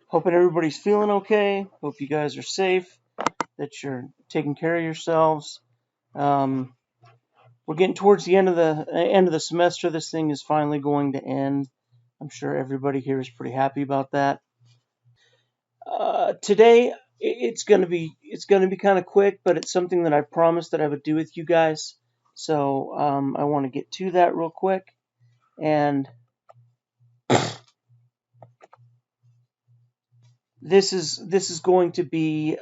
Hoping everybody's feeling okay. Hope you guys are safe, that you're taking care of yourselves. We're getting towards the end of the semester. This thing is finally going to end. I'm sure everybody here is pretty happy about that. Today it's gonna be kind of quick, but it's something that I promised that I would do with you guys. So I want to get to that real quick, and this is going to be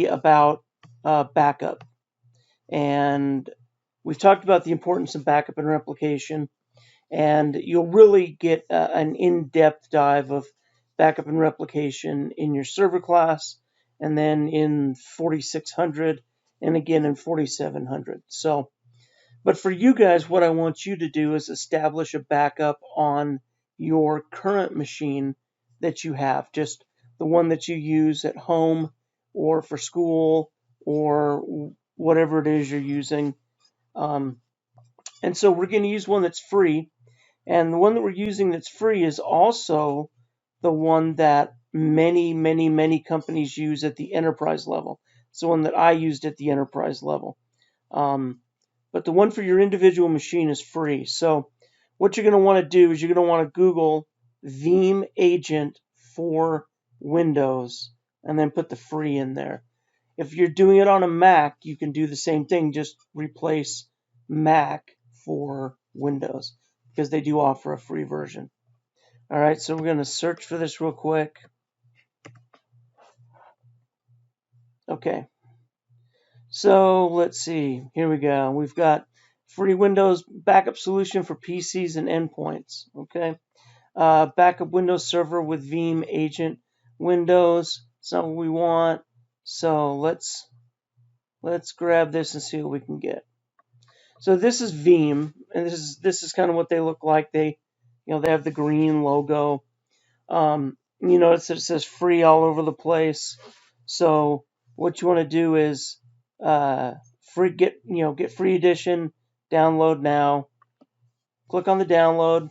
about backup, and we've talked about the importance of backup and replication, and you'll really get an in-depth dive of backup and replication in your server class, and then in 4600, and again in 4700. So, but for you guys, what I want you to do is establish a backup on your current machine that you have, just the one that you use at home or for school or whatever it is you're using. And so we're going to use one that's free. And the one that we're using that's free is also the one that many companies use at the enterprise level. It's the one that I used at the enterprise level. But the one for your individual machine is free. So what you're going to want to do is you're going to want to Google Veeam Agent for Windows and then put the free in there. If you're doing it on a Mac, you can do the same thing. Just replace Mac for Windows, because they do offer a free version. All right, so we're going to search for this real quick. Okay, so let's see. Here we go. We've got free Windows backup solution for PCs and endpoints. Okay, backup Windows server with Veeam Agent Windows. That's not what we want. So let's grab this and see what we can get. So this is Veeam, and this is kind of what they look like. They have the green logo. You notice that it says free all over the place. So what you want to do is get free edition, download now. Click on the download.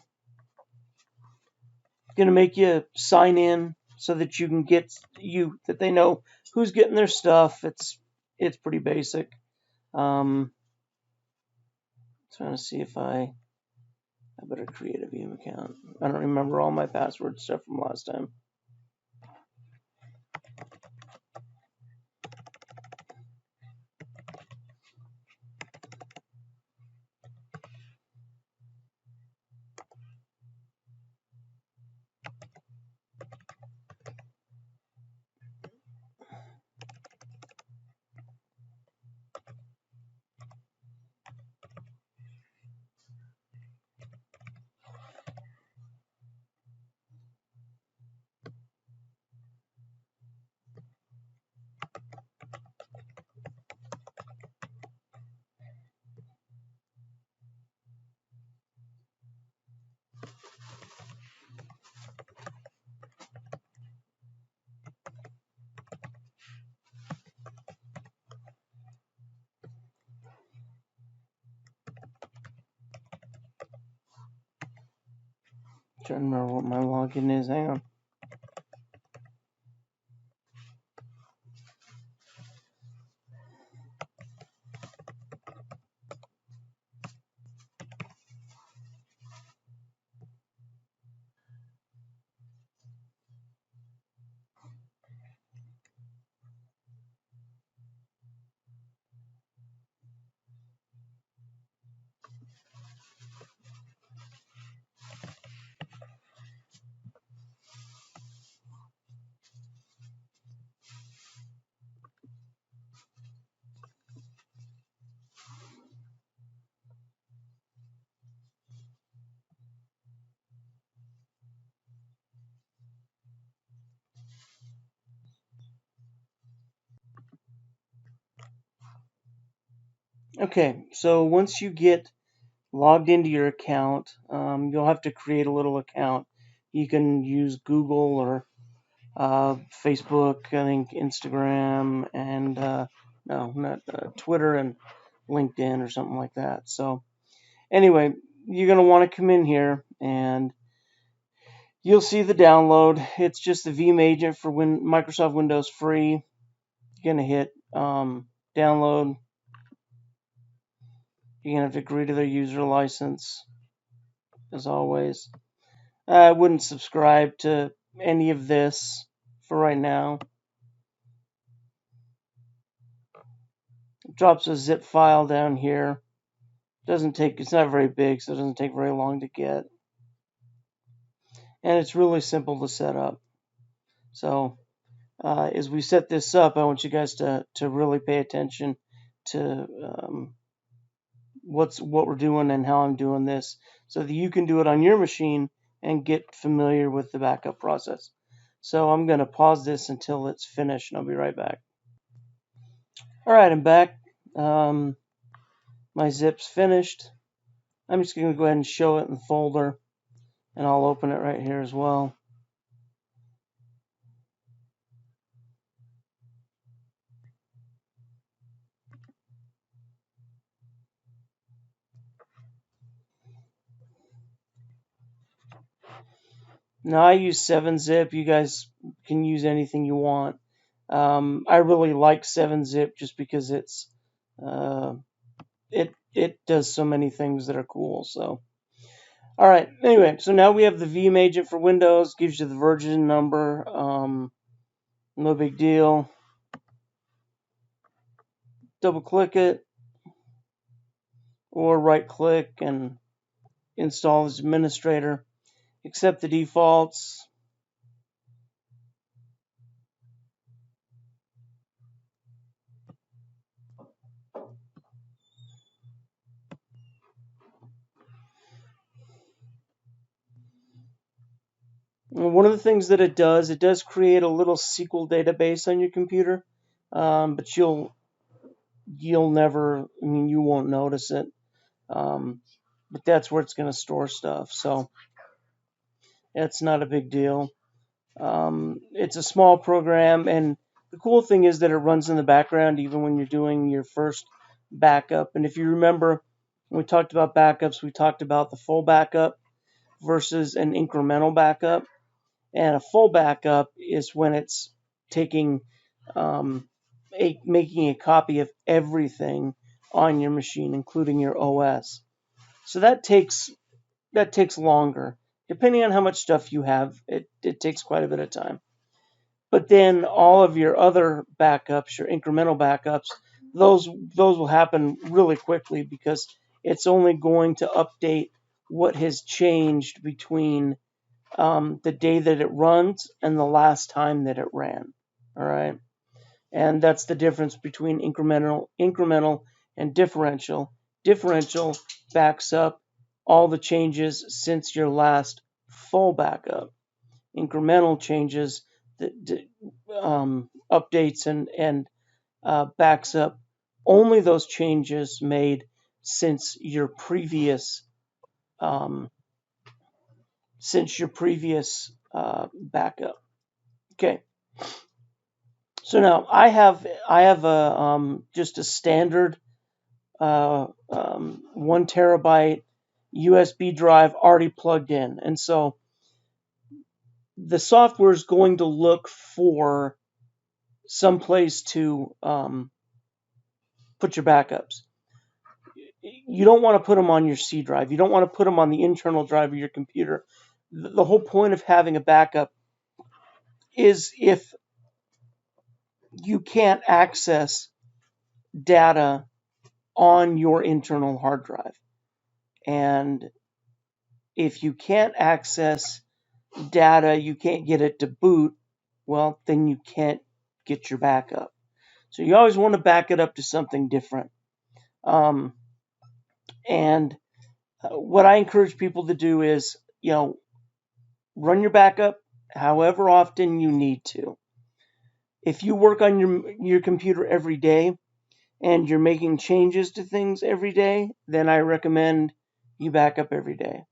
It's going to make you sign in so that you can that they know who's getting their stuff. It's pretty basic. Trying to see if I better create a Veeam account. I don't remember all my password stuff from last time. Trying to remember what my login is. Hang on. Okay, so once you get logged into your account, you'll have to create a little account. You can use Google or Facebook, I think Instagram, and no, not Twitter and LinkedIn or something like that. So anyway, you're going to want to come in here and you'll see the download. It's just the Veeam agent for Microsoft Windows free. You're going to hit download. You're going to have to agree to their user license, as always. I wouldn't subscribe to any of this for right now. It drops a zip file down here. It's not very big, so it doesn't take very long to get. And it's really simple to set up. So as we set this up, I want you guys to really pay attention to what we're doing and how I'm doing this, so that you can do it on your machine and get familiar with the backup process. So I'm going to pause this until it's finished, and I'll be right back. All right, I'm back. My zip's finished. I'm just going to go ahead and show it in the folder, and I'll open it right here as well. Now I use 7-zip. You guys can use anything you want. I really like 7-zip just because it does so many things that are cool. So, all right. Anyway, so now we have the Veeam agent for Windows. Gives you the version number. No big deal. Double click it, or right click and install as administrator. Accept the defaults. One of the things that it does create a little SQL database on your computer, but you won't notice it. But that's where it's going to store stuff, so it's not a big deal. It's a small program, and the cool thing is that it runs in the background even when you're doing your first backup. And if you remember, when we talked about backups, we talked about the full backup versus an incremental backup. And a full backup is when it's taking making a copy of everything on your machine, including your OS. So that takes longer. Depending on how much stuff you have, it takes quite a bit of time. But then all of your other backups, your incremental backups, those will happen really quickly, because it's only going to update what has changed between the day that it runs and the last time that it ran. All right. And that's the difference between incremental and differential. Differential backs up all the changes since your last full backup. Incremental changes updates and backs up only those changes made since your previous backup. Okay. So now I have just a standard 1 terabyte USB drive already plugged in, and so the software is going to look for some place to put your backups. You don't want to put them on your C drive. You don't want to put them on the internal drive of your computer. The whole point of having a backup is if you can't access data on your internal hard drive. And if you can't access data, you can't get it to boot, well, then you can't get your backup. So you always want to back it up to something different. And what I encourage people to do is, run your backup however often you need to. If you work on your computer every day and you're making changes to things every day, then I recommend you back up every day.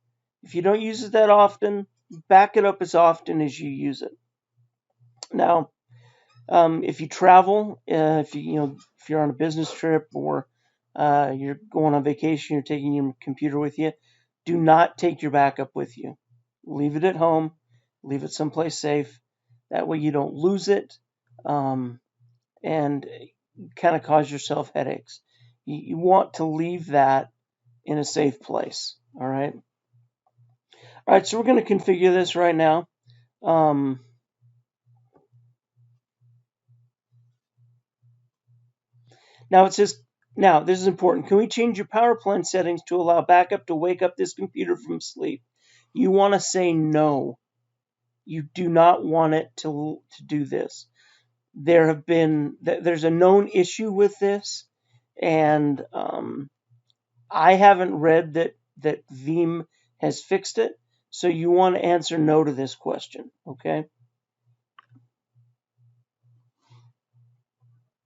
If you don't use it that often, back it up as often as you use it. Now, if you travel, if you're on a business trip, or you're going on vacation, you're taking your computer with you, do not take your backup with you. Leave it at home. Leave it someplace safe. That way you don't lose it and kind of cause yourself headaches. You want to leave that in a safe place. All right. All right. So we're going to configure this right now. Now it says, now this is important. Can we change your power plant settings to allow backup to wake up this computer from sleep? You want to say no. You do not want it to do this. There's a known issue with this, and I haven't read that Veeam has fixed it. So you want to answer no to this question, okay?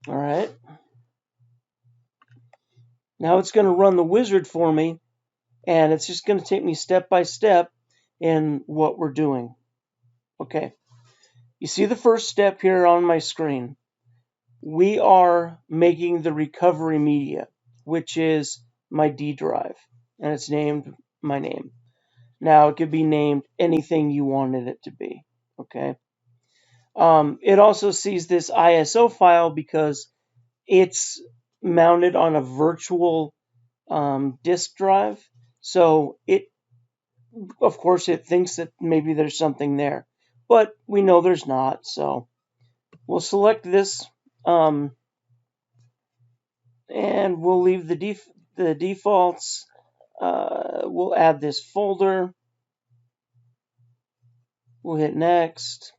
All right. Now it's going to run the wizard for me, and it's just going to take me step by step in what we're doing. Okay. You see the first step here on my screen. We are making the recovery media, which is my D drive, and it's named my name. Now it could be named anything you wanted it to be, okay? It also sees this ISO file because it's mounted on a virtual disk drive. So of course, it thinks that maybe there's something there, but we know there's not. So we'll select this, and we'll leave the defaults. We'll add this folder. We'll hit next.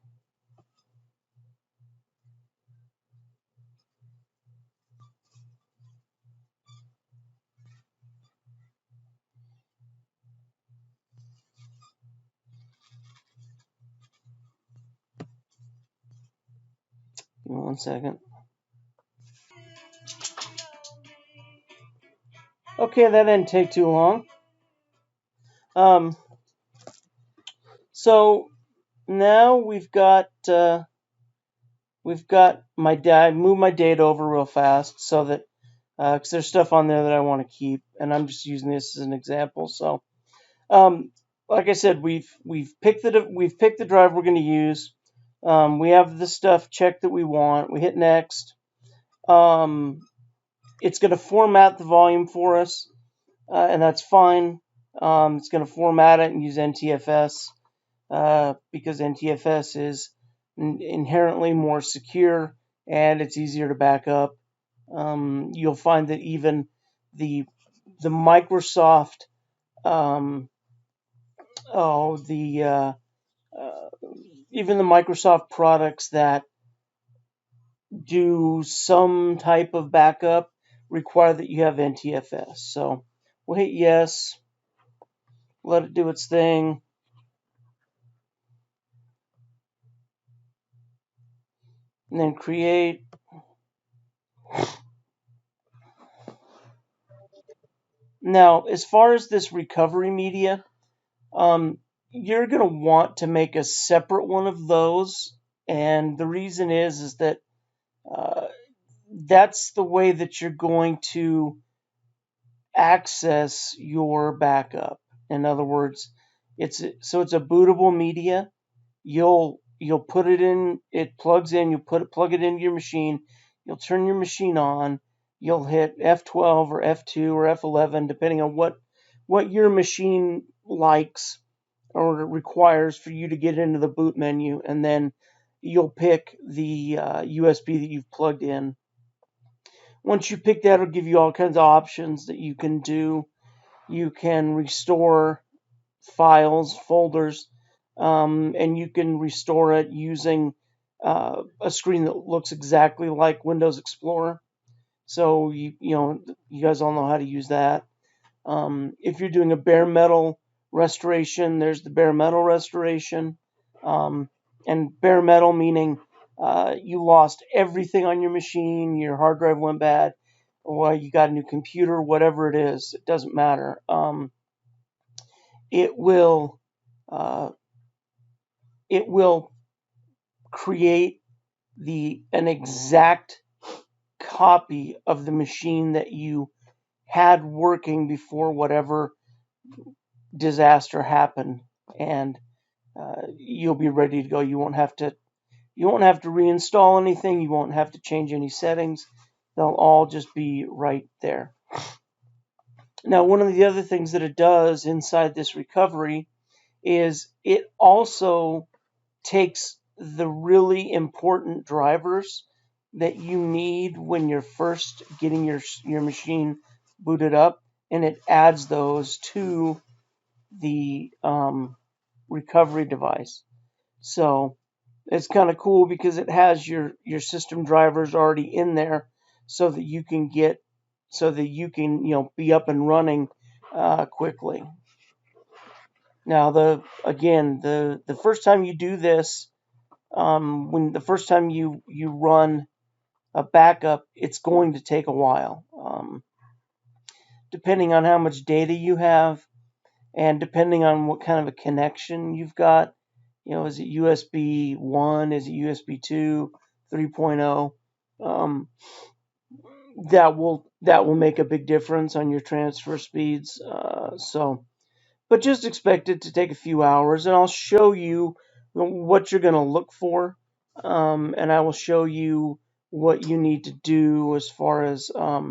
Give me 1 second. Okay, that didn't take too long. So now we've got my data. I moved my data over real fast so that because there's stuff on there that I want to keep, and I'm just using this as an example. So, like I said, we've picked the drive we're going to use. We have the stuff checked that we want. We hit next. It's going to format the volume for us, and that's fine. It's going to format it and use NTFS because NTFS is inherently more secure and it's easier to back up. You'll find that even the Microsoft even the Microsoft products that do some type of backup require that you have NTFS. So we'll hit yes, let it do its thing. And then create. Now, as far as this recovery media, you're going to want to make a separate one of those. And the reason is that that's the way that you're going to access your backup. In other words, it's a bootable media. You'll put it in, it plugs in, you plug it into your machine, you'll turn your machine on, you'll hit F12 or F2 or F11 depending on what your machine likes or requires for you to get into the boot menu, and then you'll pick the USB that you've plugged in. Once you pick that, it'll give you all kinds of options that you can do. You can restore files, folders, and you can restore it using a screen that looks exactly like Windows Explorer. So you guys all know how to use that. If you're doing a bare metal restoration, there's the bare metal restoration, and bare metal meaning you lost everything on your machine, your hard drive went bad, or you got a new computer, whatever it is, it doesn't matter. It will create an exact copy of the machine that you had working before whatever disaster happen, and you'll be ready to go. You won't have to reinstall anything. You won't have to change any settings. They'll all just be right there. Now, one of the other things that it does inside this recovery is it also takes the really important drivers that you need when you're first getting your machine booted up, and it adds those to the recovery device. So it's kind of cool because it has your system drivers already in there, so that you can be up and running quickly. Now the first time you do this, when the first time you run a backup, it's going to take a while, depending on how much data you have, and depending on what kind of a connection you've got. Is it USB 1? Is it USB 2, 3.0? That will make a big difference on your transfer speeds. But just expect it to take a few hours, and I'll show you what you're going to look for, and I will show you what you need to do as far as uh,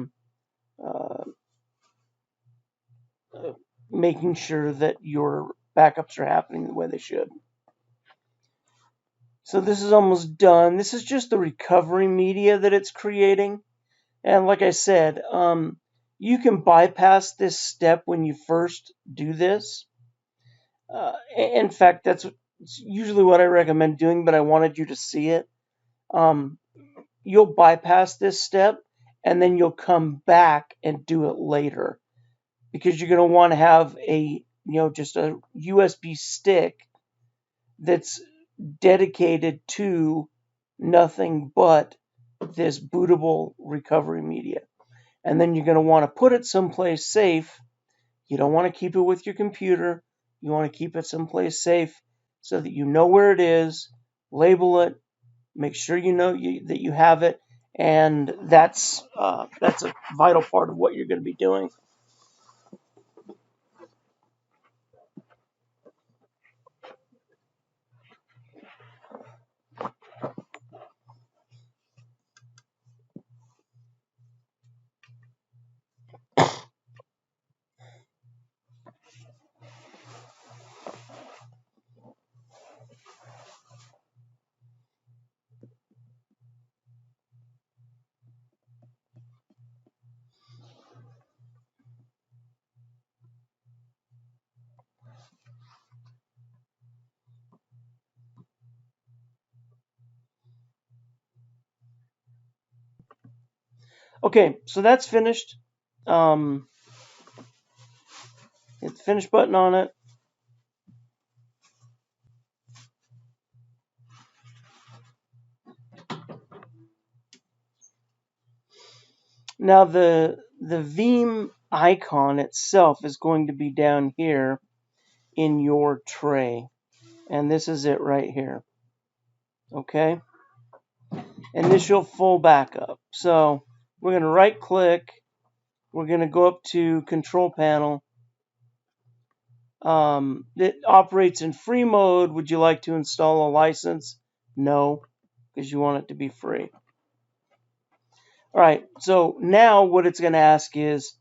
making sure that your backups are happening the way they should. So this is almost done. This is just the recovery media that it's creating. And like I said, you can bypass this step when you first do this. In fact, that's usually what I recommend doing, but I wanted you to see it. You'll bypass this step, and then you'll come back and do it later, because you're going to want to have just a USB stick that's dedicated to nothing but this bootable recovery media. And then you're going to want to put it someplace safe. You don't want to keep it with your computer. You want to keep it someplace safe so that you know where it is, label it, make sure you know that you have it, and that's a vital part of what you're going to be doing. Okay, so that's finished. Hit the finish button on it. Now the Veeam icon itself is going to be down here in your tray, and this is it right here. Okay, initial full backup. So we're going to right click. We're going to go up to Control Panel. It operates in free mode. Would you like to install a license? No, because you want it to be free. All right, so now what it's going to ask is,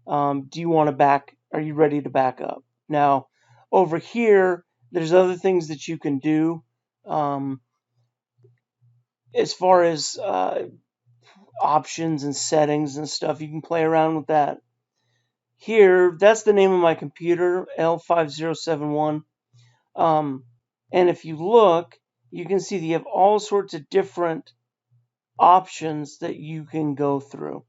are you ready to back up? Now, over here, there's other things that you can do as far as options and settings and stuff. You can play around with that. Here, that's the name of my computer, L5071. And if you look, you can see that you have all sorts of different options that you can go through.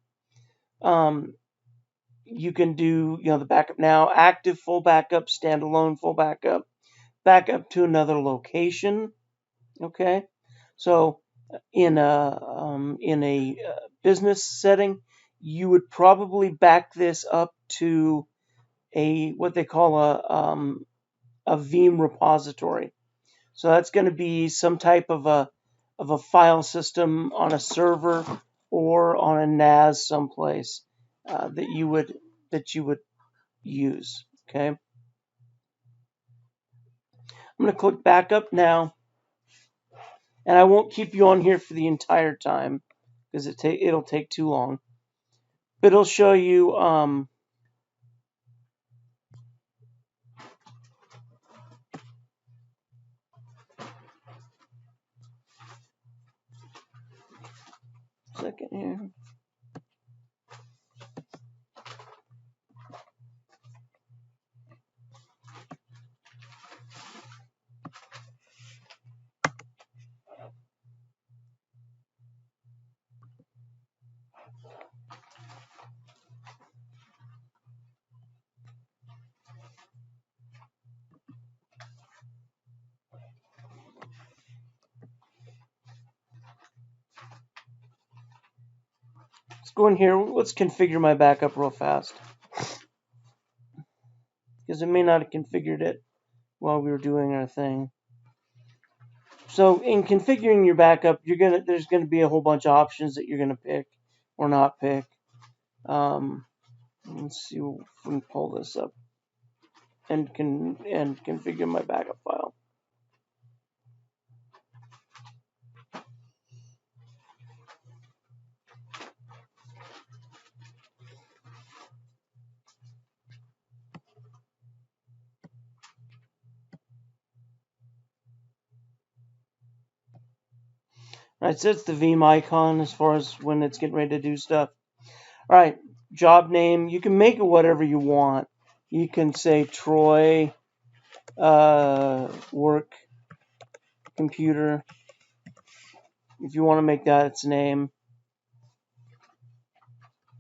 You can do, the backup now, active full backup, standalone full backup, backup to another location. Okay, so in a business setting, you would probably back this up to what they call a Veeam repository. So that's going to be some type of a file system on a server or on a NAS someplace that you would use. Okay. I'm going to click backup now, and I won't keep you on here for the entire time because it'll take too long. But it'll show you second here. Let's go in here. Let's configure my backup real fast because it may not have configured it while we were doing our thing. So in configuring your backup, there's gonna be a whole bunch of options that you're gonna pick or not pick. Let's see if we can pull this up and configure my backup file. Alright, so it's the Veeam icon as far as when it's getting ready to do stuff. Alright, job name. You can make it whatever you want. You can say Troy work computer. If you want to make that its name.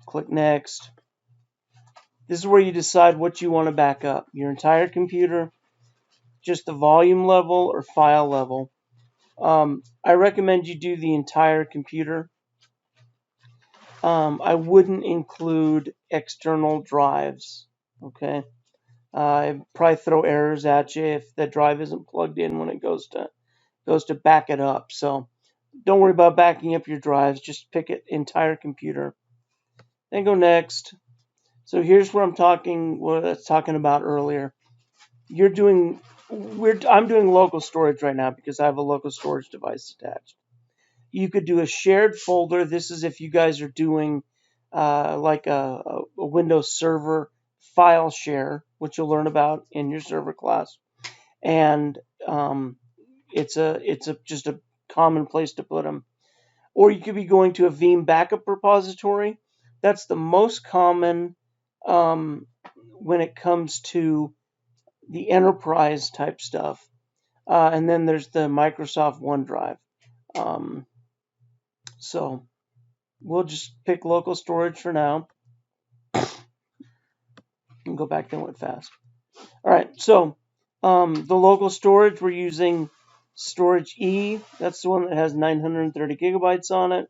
Click next. This is where you decide what you want to back up. Your entire computer, just the volume level or file level. I recommend you do the entire computer. I wouldn't include external drives. Okay, I probably throw errors at you if the drive isn't plugged in when it goes to back it up. So don't worry about backing up your drives. Just pick it entire computer. Then go next. So here's where what I was talking about earlier. I'm doing local storage right now because I have a local storage device attached. You could do a shared folder. This is if you guys are doing like a Windows Server file share, which you'll learn about in your server class. And it's just a common place to put them. Or you could be going to a Veeam backup repository. That's the most common when it comes to the enterprise type stuff. And then there's the Microsoft OneDrive. So we'll just pick local storage for now. And go back there fast. All right, so the local storage, we're using storage E. That's the one that has 930 gigabytes on it.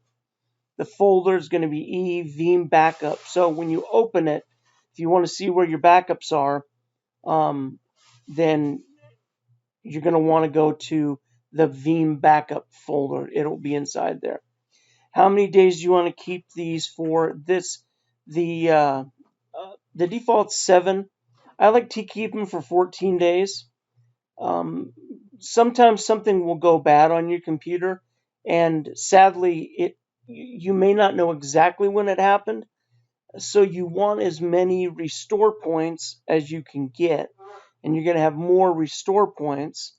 The folder is going to be E Veeam backup. So when you open it, if you want to see where your backups are, then you're going to want to go to the Veeam backup folder. It'll be inside there. How many days do you want to keep these for? The default's 7. I like to keep them for 14 days. Sometimes something will go bad on your computer, and sadly, you may not know exactly when it happened. So you want as many restore points as you can get, and you're going to have more restore points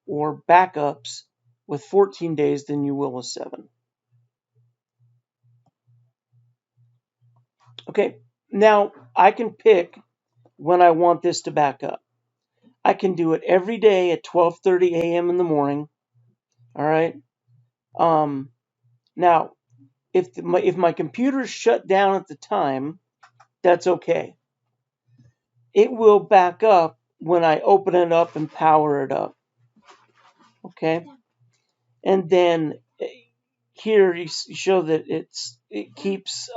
or backups with 14 days than you will with 7. Okay, now I can pick when I want this to back up. I can do it every day at 12:30 a.m. in the morning. All right. Now, if my computer's shut down at the time, that's okay. It will back up when I open it up and power it up. Okay. And then here you show that it keeps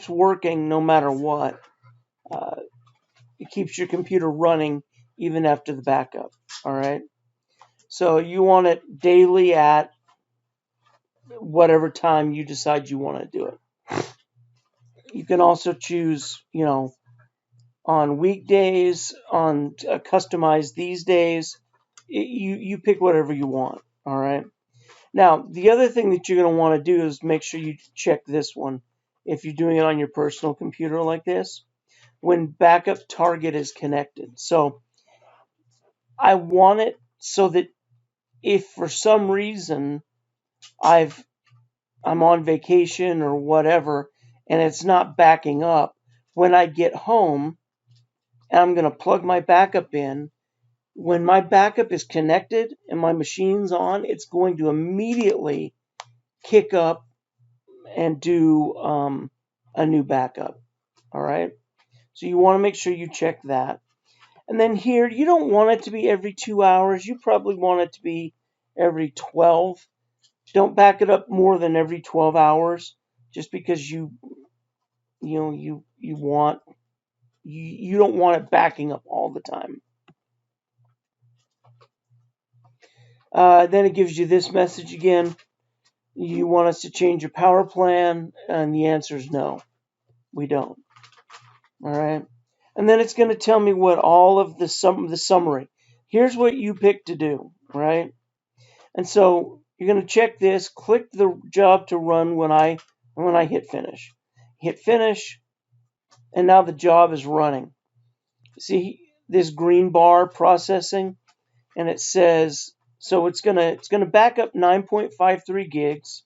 working no matter what. It keeps your computer running even after the backup. All right. So you want it daily at whatever time you decide you want to do it. You can also choose, on weekdays, on customized these days. You pick whatever you want. All right. Now, the other thing that you're going to want to do is make sure you check this one. If you're doing it on your personal computer like this, when backup target is connected. So I want it so that if for some reason I'm on vacation or whatever and it's not backing up, when I get home and I'm going to plug my backup in, when my backup is connected and my machine's on, it's going to immediately kick up and do a new backup. All right. So you want to make sure you check that. And then here, you don't want it to be every 2 hours. You probably want it to be every 12. Don't back it up more than every 12 hours, just because you don't want it backing up all the time. Then it gives you this message again. You want us to change your power plan? And the answer is no, we don't. All right. And then it's going to tell me what all of the summary. Here's what you pick to do, right? And so you're going to check this, click the job to run when I hit finish. Hit finish, and now the job is running. See this green bar processing, and it says, so it's gonna back up 9.53 gigs.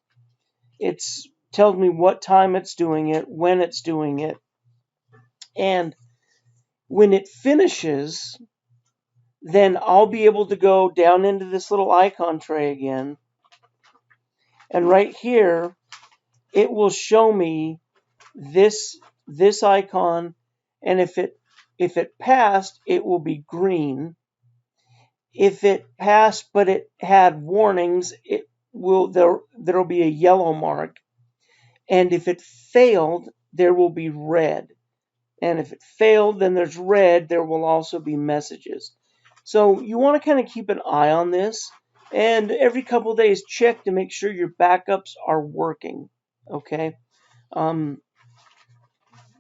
It's tells me what time it's doing it, when it's doing it, and when it finishes, then I'll be able to go down into this little icon tray again, and right here it will show me this icon, and if it passed, it will be green. If it passed but it had warnings, there'll be a yellow mark, and if it failed, there will be red. And if it failed, then there's red. There will also be messages. So you want to kind of keep an eye on this, and every couple of days check to make sure your backups are working. Okay.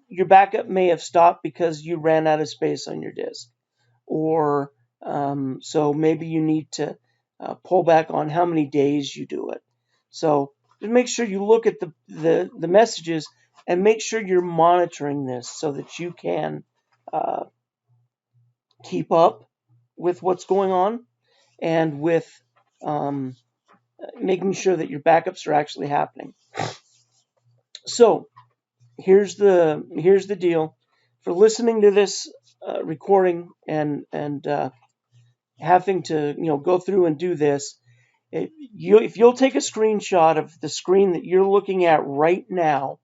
Your backup may have stopped because you ran out of space on your disk, or so maybe you need to pull back on how many days you do it. So just make sure you look at the messages and make sure you're monitoring this so that you can keep up with what's going on, and with making sure that your backups are actually happening. So here's the deal. For listening to this recording and having to go through and do this, if you'll take a screenshot of the screen that you're looking at right now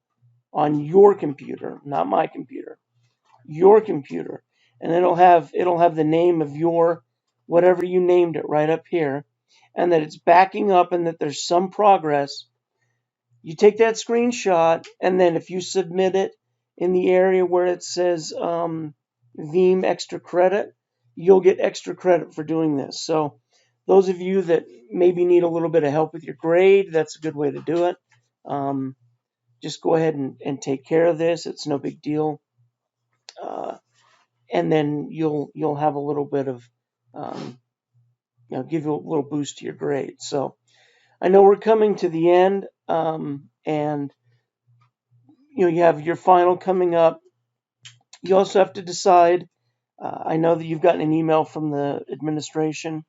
on your computer, not my computer, your computer, and it'll have the name of your whatever you named it right up here, and that it's backing up and that there's some progress. You take that screenshot, and then if you submit it in the area where it says Veeam extra credit, you'll get extra credit for doing this. So those of you that maybe need a little bit of help with your grade, that's a good way to do it. Just go ahead and take care of this. It's no big deal. And then you'll have a little bit of, give you a little boost to your grade. So I know we're coming to the end, and you have your final coming up. You also have to decide. I know that you've gotten an email from the administration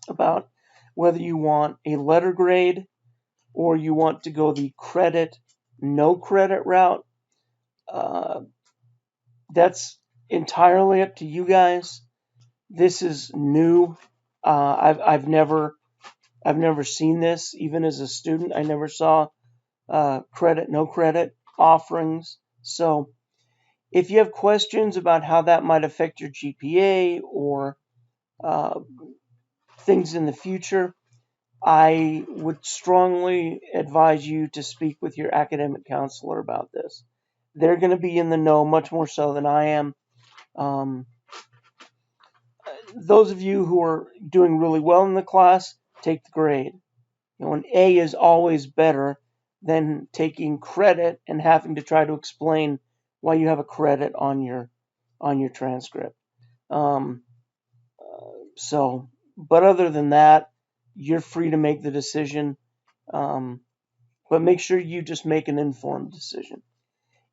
about whether you want a letter grade or you want to go the no credit route. That's entirely up to you guys. This is new. I've never seen this. Even as a student, I never saw no credit offerings. So if you have questions about how that might affect your GPA or things in the future, I would strongly advise you to speak with your academic counselor about this. They're going to be in the know much more so than I am. Those of you who are doing really well in the class, take the grade. An A is always better than taking credit and having to try to explain why you have a credit on your on your transcript. But other than that, you're free to make the decision. But make sure you just make an informed decision.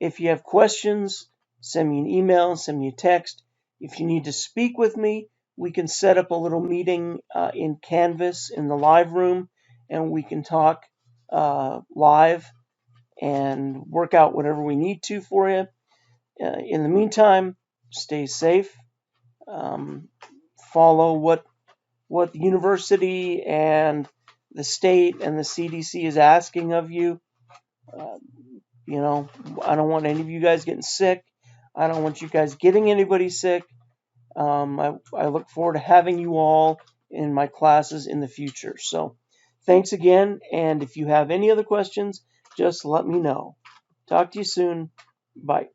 If you have questions, send me an email, send me a text. If you need to speak with me, we can set up a little meeting in Canvas in the live room, and we can talk live and work out whatever we need to for you. In the meantime, stay safe. Follow what the university and the state and the CDC is asking of you. I don't want any of you guys getting sick. I don't want you guys getting anybody sick. I look forward to having you all in my classes in the future. So thanks again. And if you have any other questions, just let me know. Talk to you soon. Bye.